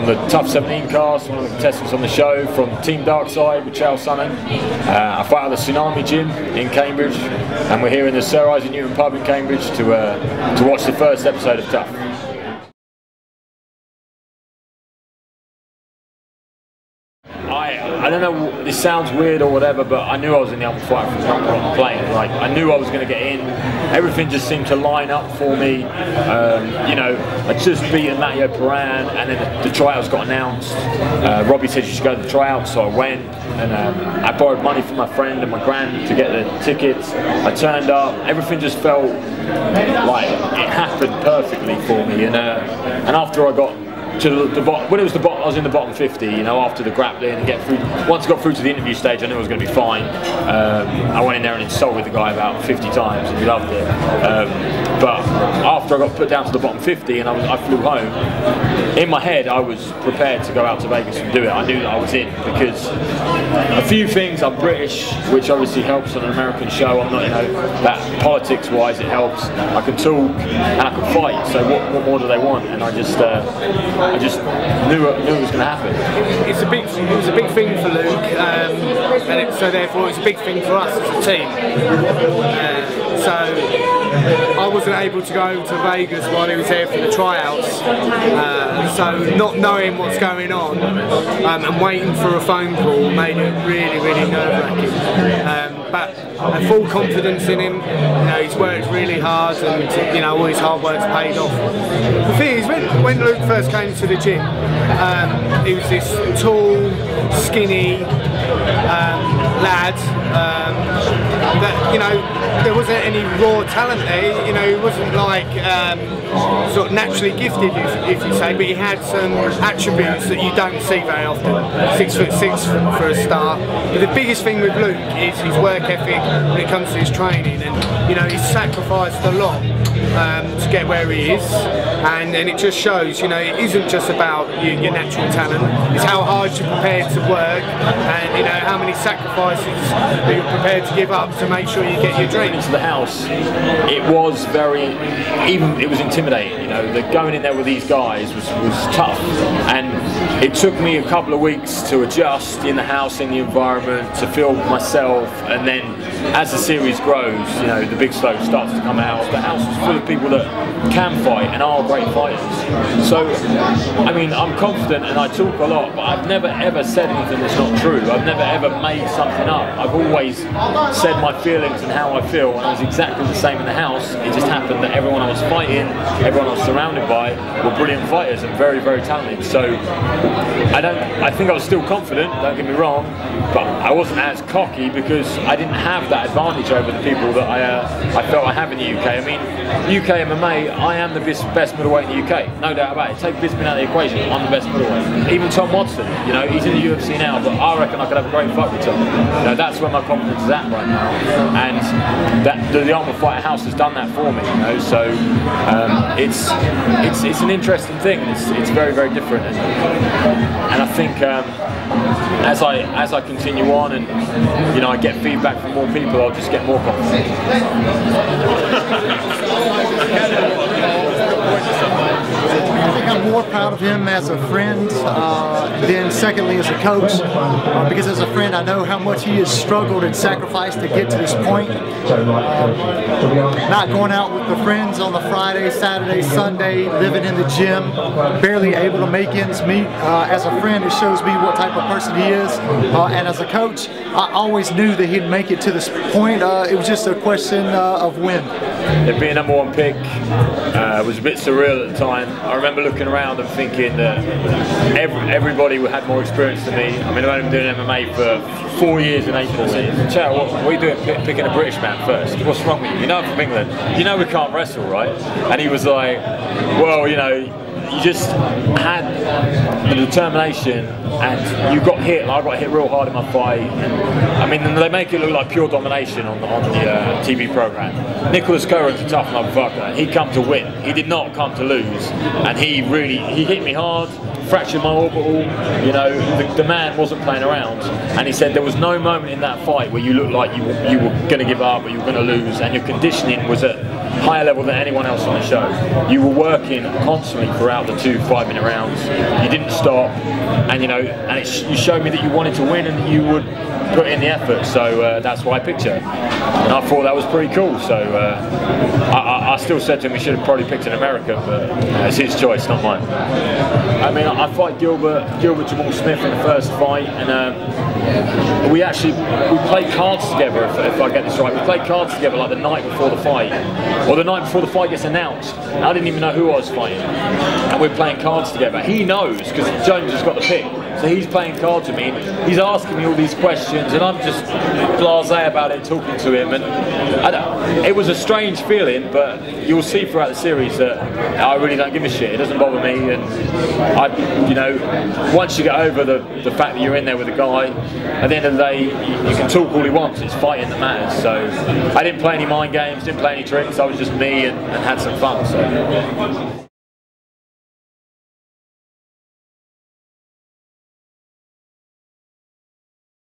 from the Tough 17 cast, one of the contestants on the show from Team Sonnen with Team Sonnen. I fight at the Tsunami Gym in Cambridge, and we're here in the Sir Isaac Newton pub in Cambridge to watch the first episode of Tough. I don't know, this sounds weird or whatever, but I knew I was in the Ultimate Fighter from jump on the plane. Like, I knew I was going to get in. Everything just seemed to line up for me. You know, I just beaten Matteo Peran, and then the tryouts got announced. Robbie said you should go to the tryouts, so I went, and I borrowed money from my friend and my gran to get the tickets. I turned up. Everything just felt like it happened perfectly for me, and after I got to the bottom, when it was the bottom, I was in the bottom 50, you know, after the grappling and get through. Once I got through to the interview stage, I knew I was going to be fine. I went in there and insulted the guy about 50 times, and he loved it. But after I got put down to the bottom 50 and I flew home, in my head I was prepared to go out to Vegas and do it. I knew that I was in, because a few things, I'm British, which obviously helps on an American show. I'm not, you know, that politics-wise it helps. I can talk and I can fight, so what more do they want? And I just knew it was going to happen. It was a big thing for Luke, and so therefore it's a big thing for us as a team. So I wasn't able to go to Vegas while he was there for the tryouts, so not knowing what's going on and waiting for a phone call made it really, really nerve-wracking. But I have full confidence in him. You know, he's worked really hard, and you know, all his hard work's paid off. The thing is, when Luke first came to the gym, he was this tall, skinny lad. That, you know, there wasn't any raw talent there. You know, he wasn't like sort of naturally gifted, if you say, but he had some attributes that you don't see very often. 6'6" for a start. But the biggest thing with Luke is his work ethic when it comes to his training, and you know, he's sacrificed a lot to get where he is, and it just shows. You know, it isn't just about your natural talent. It's how hard you're prepared to work, and you know, how many sacrifices that you're prepared to give up to make sure you get your dream. Into the house, it was it was intimidating. You know, going in there with these guys was tough, and it took me a couple of weeks to adjust in the house, in the environment, to feel myself, and then as the series grows, you know, the big slope starts to come out. The house is full of people that can fight and are great fighters. So, I mean, I'm confident and I talk a lot, but I've never ever said anything that's not true. I've never ever made something up. I've always said my feelings and how I feel, and I was exactly the same in the house. It just happened that everyone I was fighting, everyone I was surrounded by, were brilliant fighters and very, very talented. So I think I was still confident, don't get me wrong, but I wasn't as cocky because I didn't have that advantage over the people that I felt I have in the UK. I mean, UK MMA, I am the best middleweight in the UK, no doubt about it. Take Bisping out of the equation, I'm the best middleweight. Even Tom Watson, you know, he's in the UFC now, but I reckon I could have a great fight with Tom. You know, that's where my confidence is at right now, and the Ultimate Fighter House has done that for me. You know, so it's an interesting thing. It's very, very different, and I think as I continue on and you know, I get feedback from more people, I'll just get more confident. I think I'm more proud of him as a friend than secondly as a coach, because as a friend I know how much he has struggled and sacrificed to get to this point. Not going out with the friends on the Friday, Saturday, Sunday, living in the gym, barely able to make ends meet. As a friend, it shows me what type of person he is, and as a coach, I always knew that he'd make it to this point. It was just a question of when. Yeah, being #1 pick was a bit surreal at the time. I remember looking around and thinking that everybody had more experience than me. I mean, I've only been doing MMA for 4 years in England. I said, Chow, what are you doing picking a British man first? What's wrong with you? You know I'm from England. You know we can't wrestle, right? And he was like, well, you know, you just had the determination, and you got hit. Like I got hit real hard in my fight. And, I mean, they make it look like pure domination on the TV program. Nicholas Cohen's a tough motherfucker. He come to win. He did not come to lose, and he hit me hard. Fractured my orbital, you know, the man wasn't playing around, and he said there was no moment in that fight where you looked like you were going to give up or you were going to lose, and your conditioning was at higher level than anyone else on the show. You were working constantly throughout the 2 5-minute rounds. You didn't stop, and you know, and you showed me that you wanted to win and that you would put in the effort. So that's why I picked you, and I thought that was pretty cool. So I still said to him we should have probably picked an American, but it's his choice, not mine. I mean, I fight Gilbert Jamal Smith in the first fight, and we played cards together. If I get this right, we played cards together like the night before the fight, or the night before the fight gets announced. And I didn't even know who I was fighting, and we're playing cards together. He knows because Jones has got the pick, so he's playing cards with me. He's asking me all these questions, and I'm just blasé about it, talking to him. And it was a strange feeling, but you'll see throughout the series that I really don't give a shit. It doesn't bother me, and you know, once you get over the fact that you're in there with a guy, at the end of the day, you can talk all he wants. It's fighting that matters. So I didn't play any mind games, didn't play any tricks. I was just me and had some fun. So.